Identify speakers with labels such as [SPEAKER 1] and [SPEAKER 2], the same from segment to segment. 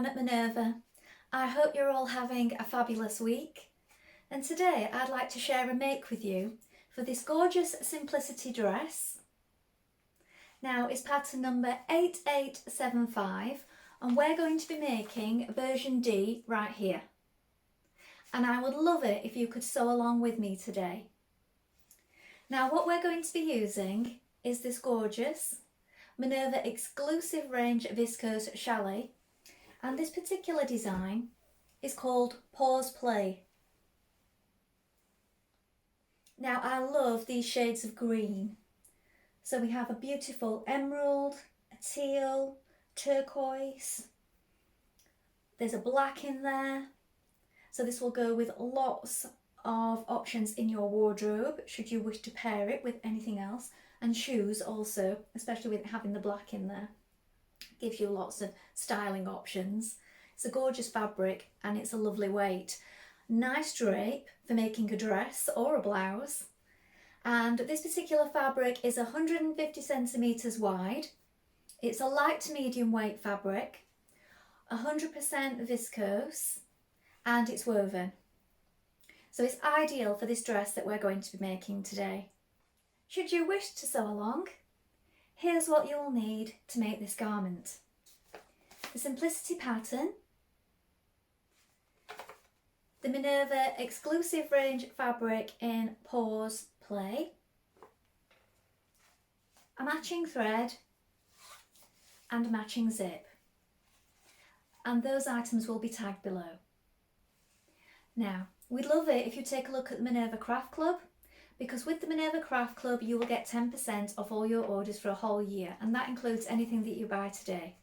[SPEAKER 1] Dianne at Minerva. I hope you're all having a fabulous week, and today I'd like to share a make with you for this gorgeous simplicity dress. Now it's pattern number 8875 and we're going to be making version D right here, and I would love it if you could sew along with me today. Now what we're going to be using is this gorgeous Minerva Exclusive Viscose Challis, and this particular design is called Pause Play. Now I love these shades of green. So we have a beautiful emerald, a teal, turquoise, there's a black in there. So this will go with lots of options in your wardrobe should you wish to pair it with anything else, and shoes also, especially with having the black in there. Gives you lots of styling options. It's a gorgeous fabric and it's a lovely weight. Nice drape for making a dress or a blouse. And this particular fabric is 150 centimetres wide. It's a light to medium weight fabric, 100% viscose, and it's woven. So it's ideal for this dress that we're going to be making today. Should you wish to sew along, here's what you'll need to make this garment. The simplicity pattern, the Minerva Exclusive Range fabric in Pause Play, a matching thread and a matching zip, and those items will be tagged below. Now we'd love it if you take a look at the Minerva Craft Club, because with the Minerva Craft Club you will get 10% off all your orders for a whole year, and that includes anything that you buy today.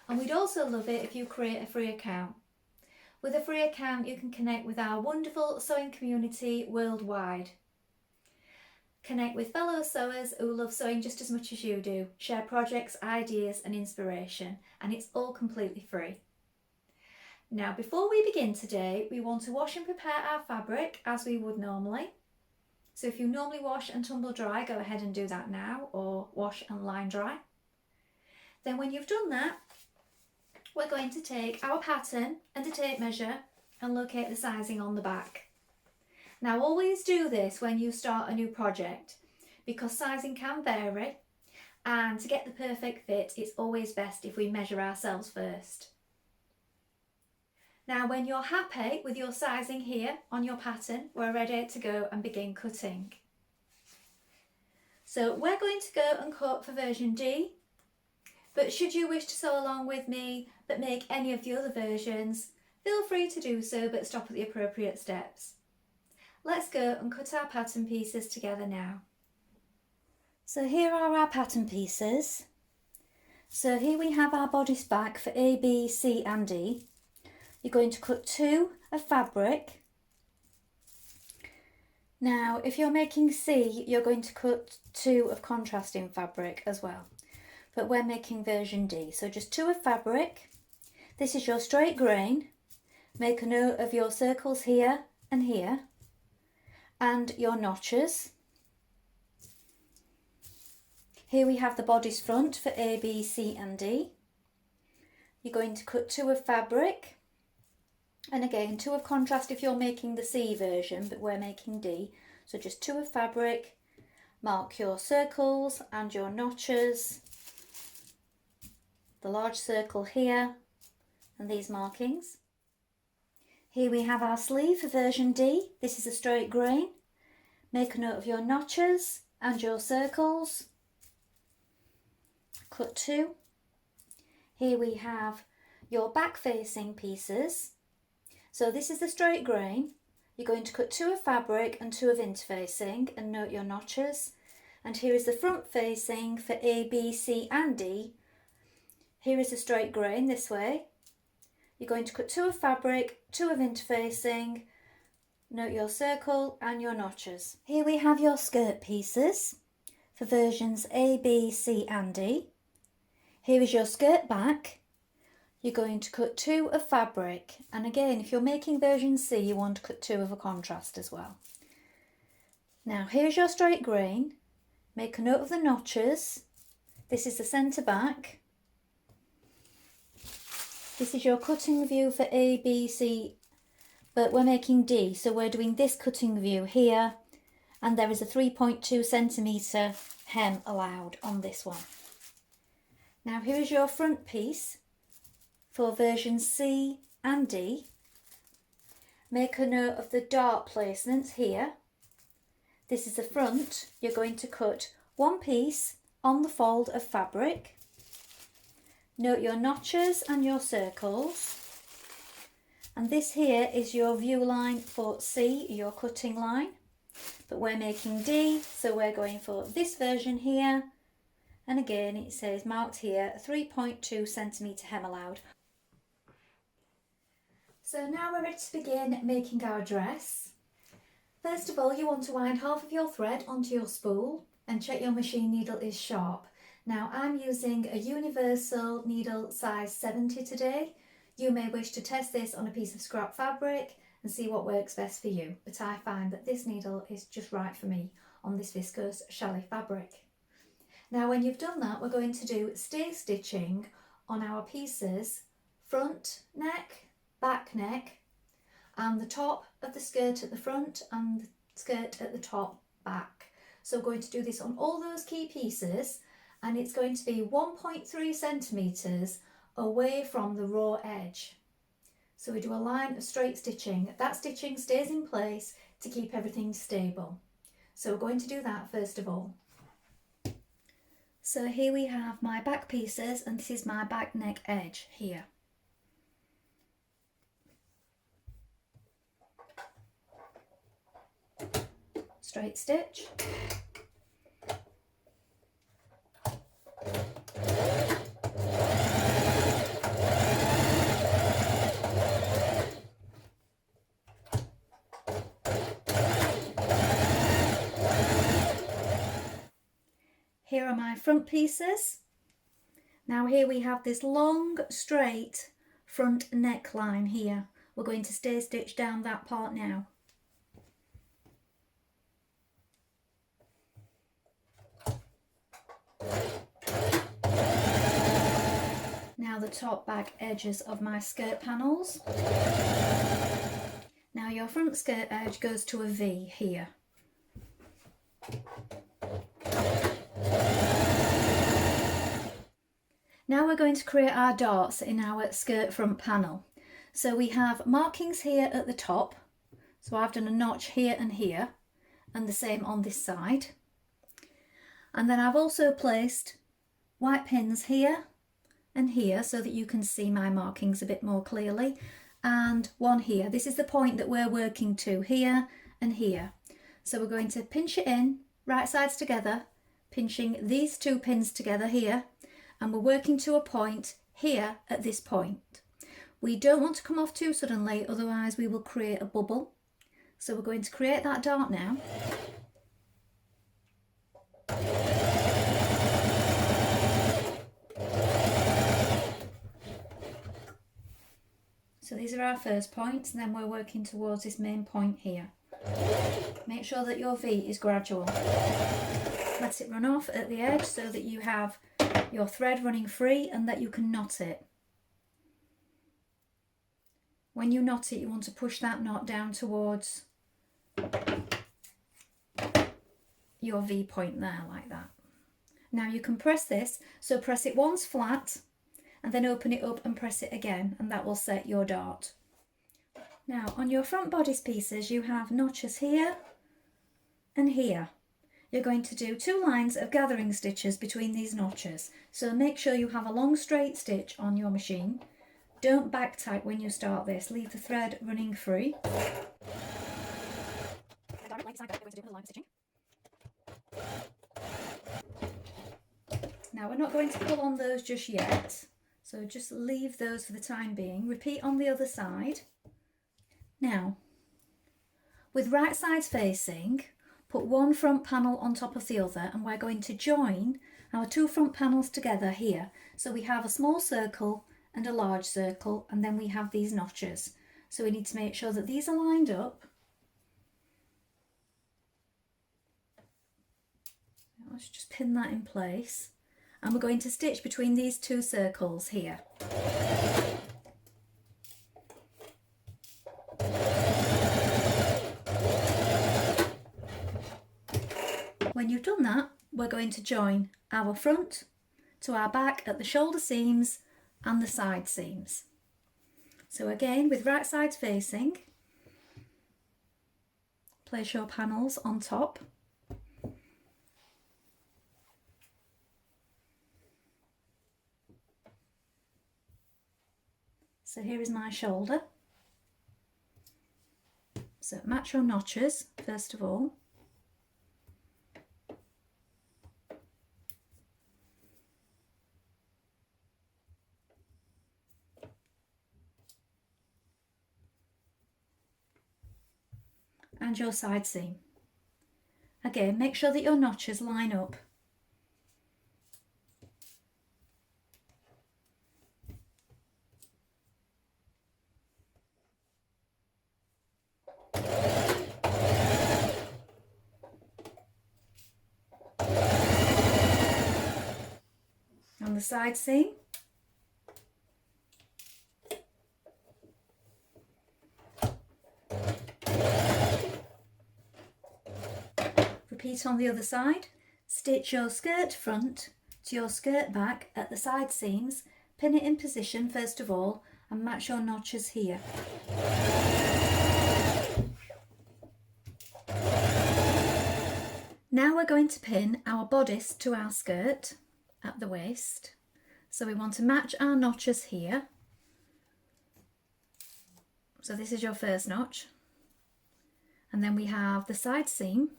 [SPEAKER 1] And we'd also love it if you create a free account. With a free account you can connect with our wonderful sewing community worldwide. Connect with fellow sewers who love sewing just as much as you do, share projects, ideas and inspiration, and it's all completely free. Now before we begin today, we want to wash and prepare our fabric as we would normally. So if you normally wash and tumble dry, go ahead and do that now, or wash and line dry. Then when you've done that, we're going to take our pattern and a tape measure and locate the sizing on the back. Now always do this when you start a new project, because sizing can vary, and to get the perfect fit it's always best if we measure ourselves first. Now when you're happy with your sizing here on your pattern, we're ready to go and begin cutting. So we're going to go and cut for version D, but should you wish to sew along with me but make any of the other versions, feel free to do so, but stop at the appropriate steps. Let's go and cut our pattern pieces together now. So here are our pattern pieces. So here we have our bodice back for A, B, C and D. You're going to cut 2 of fabric. Now if you're making C, you're going to cut 2 of contrasting fabric as well, but we're making version D, so just 2 of fabric. This is your straight grain. Make a note of your circles here and here, and your notches. Here we have the bodice front for A, B, C and D. You're going to cut 2 of fabric, and again 2 of contrast if you're making the C version, but we're making D, so just 2 of fabric. Mark your circles and your notches, the large circle here and these markings. Here we have our sleeve for version D. This is a straight grain. Make a note of your notches and your circles. Cut 2. Here we have your back facing pieces. So this is the straight grain. You're going to cut 2 of fabric and 2 of interfacing and note your notches. And here is the front facing for A, B, C and D. Here is the straight grain this way. You're going to cut 2 of fabric, 2 of interfacing, note your circle and your notches. Here we have your skirt pieces for versions A, B, C and D. Here is your skirt back. You're going to cut 2 of fabric, and again if you're making version C you want to cut 2 of a contrast as well. Now here's your straight grain. Make a note of the notches. This is the centre back. This is your cutting view for A, B, C, but we're making D, so we're doing this cutting view here, and there is a 3.2 centimetre hem allowed on this one. Now here is your front piece for version C and D. Make a note of the dart placements here. This is the front. You're going to cut one piece on the fold of fabric. Note your notches and your circles. And this here is your view line for C, your cutting line. But we're making D, so we're going for this version here. And again, it says marked here, 3.2 centimetre hem allowed. So now we're ready to begin making our dress. First of all, you want to wind half of your thread onto your spool and check your machine needle is sharp. Now I'm using a universal needle size 70 today. You may wish to test this on a piece of scrap fabric and see what works best for you, but I find that this needle is just right for me on this viscose challis fabric. Now when you've done that, we're going to do stay stitching on our pieces, front neck, back neck, and the top of the skirt at the front and the skirt at the top back. So we're going to do this on all those key pieces, and it's going to be 1.3 centimetres away from the raw edge. So we do a line of straight stitching. That stitching stays in place to keep everything stable. So we're going to do that first of all. So here we have my back pieces, and this is my back neck edge here. Straight stitch. Here are my front pieces. Now here we have this long straight front neckline here. We're going to stay stitch down that part now. Now the top back edges of my skirt panels. Now your front skirt edge goes to a V here. Now we're going to create our darts in our skirt front panel. So we have markings here at the top. So I've done a notch here and here, and the same on this side. And then I've also placed white pins here and here so that you can see my markings a bit more clearly, and one here. This is the point that we're working to, here and here. So we're going to pinch it in, right sides together, pinching these two pins together here, and we're working to a point here at this point. We don't want to come off too suddenly, otherwise we will create a bubble. So we're going to create that dart now. So these are our first points, and then we're working towards this main point here. Make sure that your V is gradual. Let it run off at the edge so that you have your thread running free and that you can knot it. When you knot it, you want to push that knot down towards your V point there, like that. Now you can press this, so press it once flat and then open it up and press it again, and that will set your dart. Now on your front bodice pieces you have notches here and here. You're going to do 2 lines of gathering stitches between these notches, so make sure you have a long straight stitch on your machine. Don't back tag when you start this, leave the thread running free. Now we're not going to pull on those just yet, so just leave those for the time being. Repeat on the other side. Now, with right sides facing, put one front panel on top of the other, and we're going to join our 2 front panels together here. So we have a small circle and a large circle, and then we have these notches. So we need to make sure that these are lined up. Let's just pin that in place. And we're going to stitch between these 2 circles here. when you've done that, we're going to join our front to our back at the shoulder seams and the side seams. So again, with right sides facing, place your panels on top. So here is my shoulder. So match your notches first of all. And your side seam. Again, make sure that your notches line up. On the side seam. Repeat on the other side. Stitch your skirt front to your skirt back at the side seams, pin it in position first of all and match your notches here. Now we're going to pin our bodice to our skirt at the waist. So we want to match our notches here. So this is your first notch. And then we have the side seam.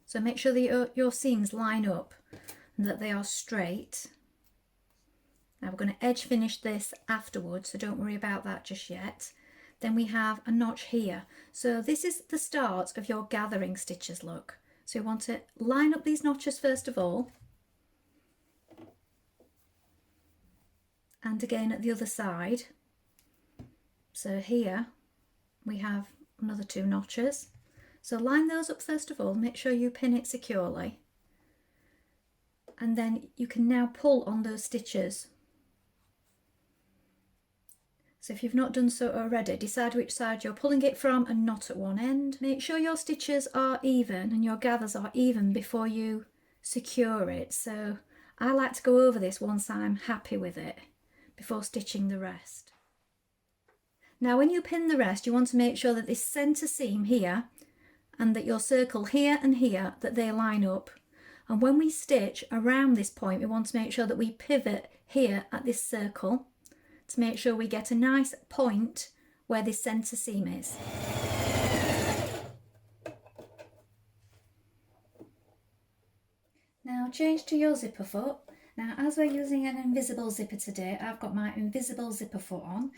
[SPEAKER 1] So make sure that your seams line up and that they are straight. Now we're going to edge finish this afterwards, so don't worry about that just yet. Then we have a notch here. So this is the start of your gathering stitches look. So you want to line up these notches first of all. And again at the other side. So here we have another 2 notches. So line those up first of all, make sure you pin it securely. And then you can now pull on those stitches. So if you've not done so already, decide which side you're pulling it from and not at one end. Make sure your stitches are even and your gathers are even before you secure it. So I like to go over this once I'm happy with it before stitching the rest. Now when you pin the rest, you want to make sure that this centre seam here and that your circle here and here, that they line up. And when we stitch around this point, we want to make sure that we pivot here at this circle to make sure we get a nice point where this centre seam is. Now change to your zipper foot. Now as we're using an invisible zipper today, I've got my invisible zipper foot on,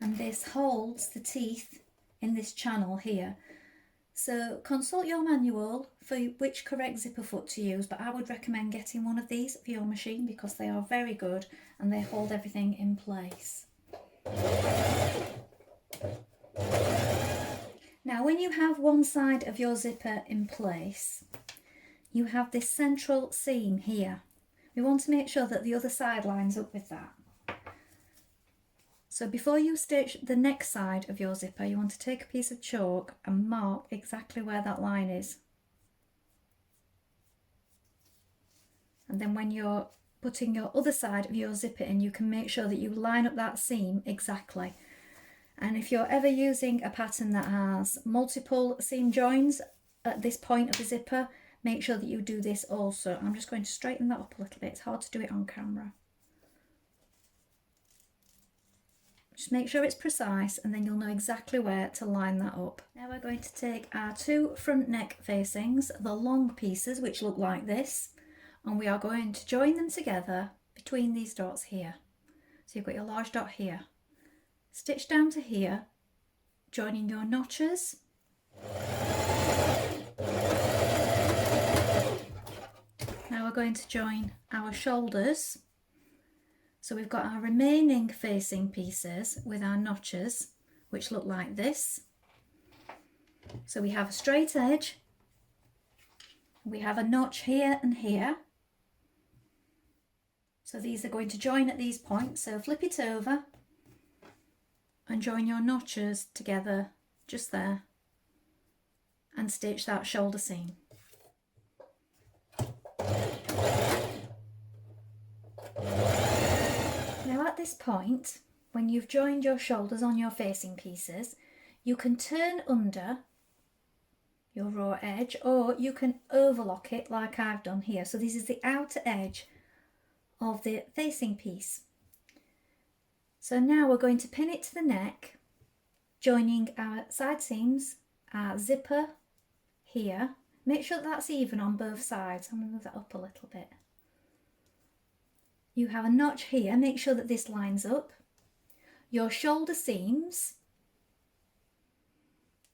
[SPEAKER 1] and this holds the teeth in this channel here. So consult your manual for which correct zipper foot to use, but I would recommend getting one of these for your machine because they are very good and they hold everything in place. Now when you have one side of your zipper in place, you have this central seam here. We want to make sure that the other side lines up with that. So before you stitch the next side of your zipper, you want to take a piece of chalk and mark exactly where that line is. And then when you're putting your other side of your zipper in, you can make sure that you line up that seam exactly. And if you're ever using a pattern that has multiple seam joins at this point of the zipper, make sure that you do this also. I'm just going to straighten that up a little bit. It's hard to do it on camera. Just make sure it's precise and then you'll know exactly where to line that up. Now we're going to take our 2 front neck facings, the long pieces which look like this, and we are going to join them together between these dots here. So you've got your large dot here. Stitch down to here, joining your notches. Now we're going to join our shoulders. So we've got our remaining facing pieces with our notches, which look like this. So we have a straight edge, we have a notch here and here. So these are going to join at these points, so flip it over and join your notches together just there and stitch that shoulder seam. So at this point, when you've joined your shoulders on your facing pieces, you can turn under your raw edge, or you can overlock it like I've done here. So this is the outer edge of the facing piece. So now we're going to pin it to the neck, joining our side seams, our zipper here. Make sure that's even on both sides. I'm going to move that up a little bit. You have a notch here, make sure that this lines up. Your shoulder seams,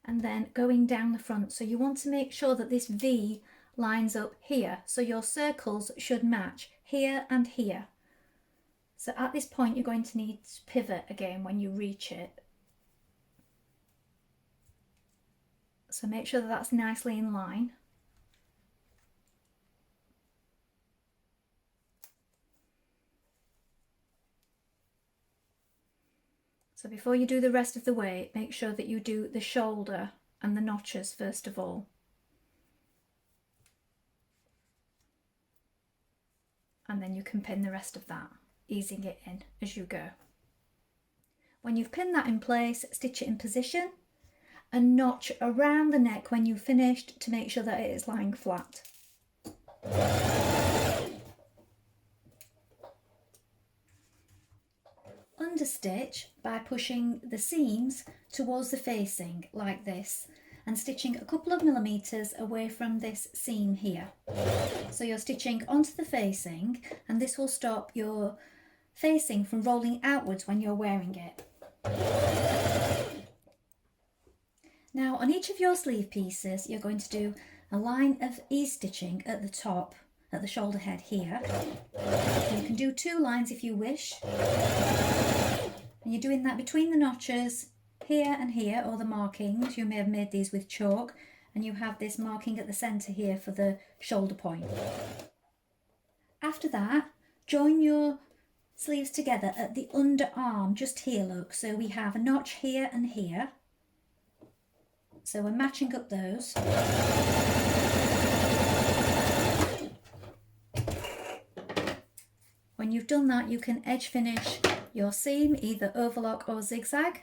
[SPEAKER 1] and then going down the front. So you want to make sure that this V lines up here. So your circles should match here and here. So at this point you're going to need to pivot again when you reach it. So make sure that that's nicely in line. So before you do the rest of the way, make sure that you do the shoulder and the notches first of all. And then you can pin the rest of that, easing it in as you go. When you've pinned that in place, stitch it in position and notch around the neck when you've finished to make sure that it is lying flat. Understitch by pushing the seams towards the facing like this and stitching a couple of millimeters away from this seam here. So you're stitching onto the facing, and this will stop your facing from rolling outwards when you're wearing it. Now on each of your sleeve pieces you're going to do a line of ease stitching at the top, at the shoulder head here. You can do 2 lines if you wish, and you're doing that between the notches here and here, or the markings. You may have made these with chalk, and you have this marking at the centre here for the shoulder point. After that, join your sleeves together at the underarm, just here, look. So we have a notch here and here. So we're matching up those. When you've done that, you can edge finish your seam, either overlock or zigzag,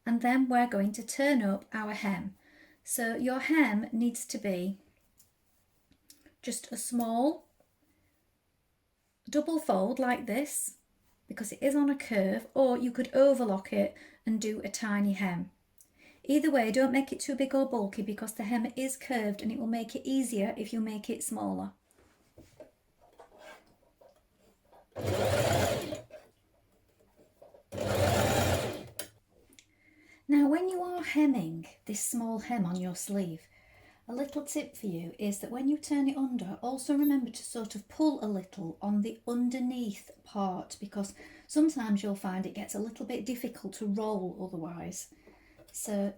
[SPEAKER 1] and then we're going to turn up our hem. So your hem needs to be just a small double fold like this, because it is on a curve, or you could overlock it and do a tiny hem. Either way, don't make it too big or bulky, because the hem is curved and it will make it easier if you make it smaller. Now when you are hemming this small hem on your sleeve, a little tip for you is that when you turn it under, also remember to sort of pull a little on the underneath part, because sometimes you'll find it gets a little bit difficult to roll otherwise. So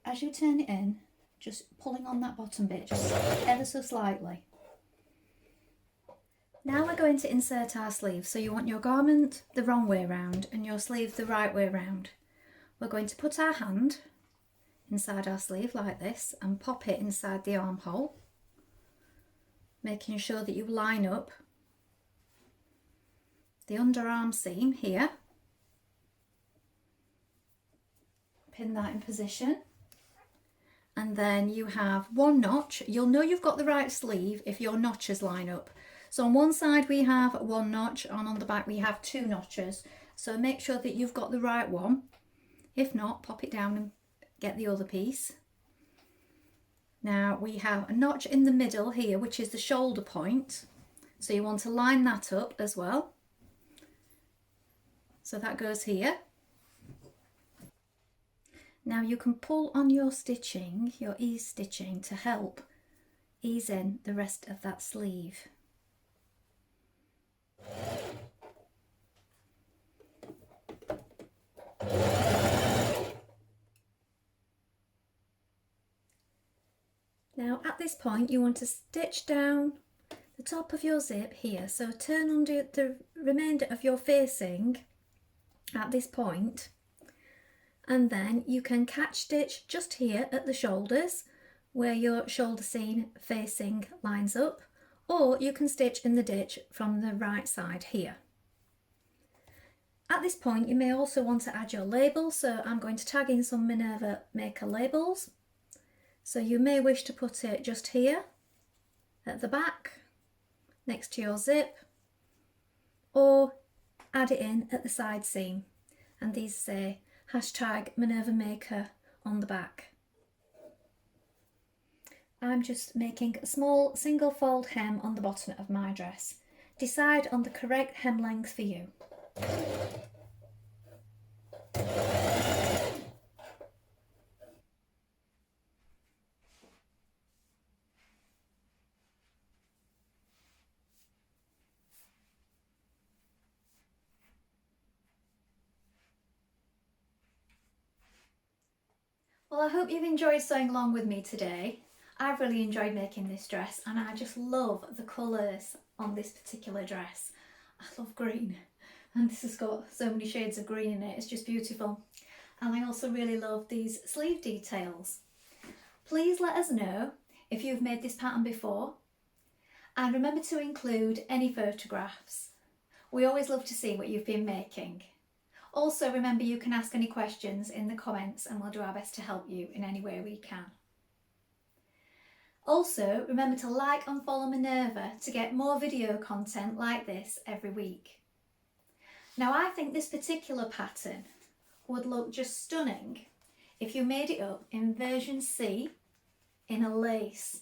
[SPEAKER 1] as you turn it in, just pulling on that bottom bit, just ever so slightly. Now we're going to insert our sleeve. So you want your garment the wrong way round and your sleeve the right way round. We're going to put our hand inside our sleeve like this and pop it inside the armhole, making sure that you line up the underarm seam here. Pin that in position, and then you have 1 notch. You'll know you've got the right sleeve if your notches line up. So on one side we have 1 notch, and on the back we have 2 notches. So make sure that you've got the right one. If not, pop it down and get the other piece. Now we have a notch in the middle here, which is the shoulder point. So you want to line that up as well. So that goes here. Now you can pull on your stitching, your ease stitching, to help ease in the rest of that sleeve. Now at this point you want to stitch down the top of your zip here, so turn under the remainder of your facing at this point, and then you can catch stitch just here at the shoulders where your shoulder seam facing lines up, or you can stitch in the ditch from the right side here. At this point you may also want to add your label, so I'm going to tag in some Minerva Maker labels. So you may wish to put it just here at the back next to your zip, or add it in at the side seam, and these say #Minerva Maker on the back. I'm just making a small single fold hem on the bottom of my dress. Decide on the correct hem length for you. Well, I hope you've enjoyed sewing along with me today. I've really enjoyed making this dress, and I just love the colours on this particular dress. I love green, and this has got so many shades of green in it, it's just beautiful. And I also really love these sleeve details. Please let us know if you've made this pattern before, and remember to include any photographs. We always love to see what you've been making. Also remember, you can ask any questions in the comments and we'll do our best to help you in any way we can. Also remember to like and follow Minerva to get more video content like this every week. Now I think this particular pattern would look just stunning if you made it up in version C in a lace.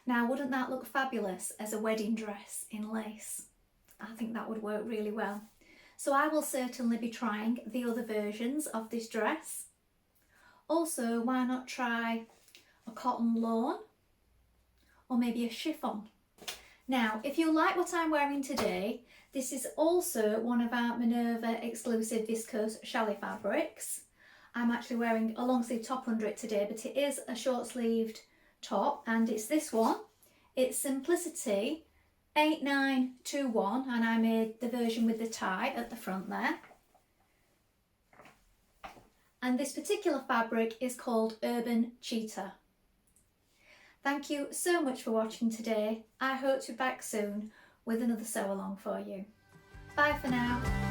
[SPEAKER 1] Now wouldn't that look fabulous as a wedding dress in lace? I think that would work really well. So I will certainly be trying the other versions of this dress. Also, why not try a cotton lawn or maybe a chiffon? Now, if you like what I'm wearing today, this is also one of our Minerva Exclusive Viscose Challis fabrics. I'm actually wearing a long sleeve top under it today, but it is a short sleeved top, and it's this one. It's Simplicity 8921, and I made the version with the tie at the front there. And this particular fabric is called Urban Cheetah. Thank you so much for watching today. I hope to be back soon with another sew along for you. Bye for now.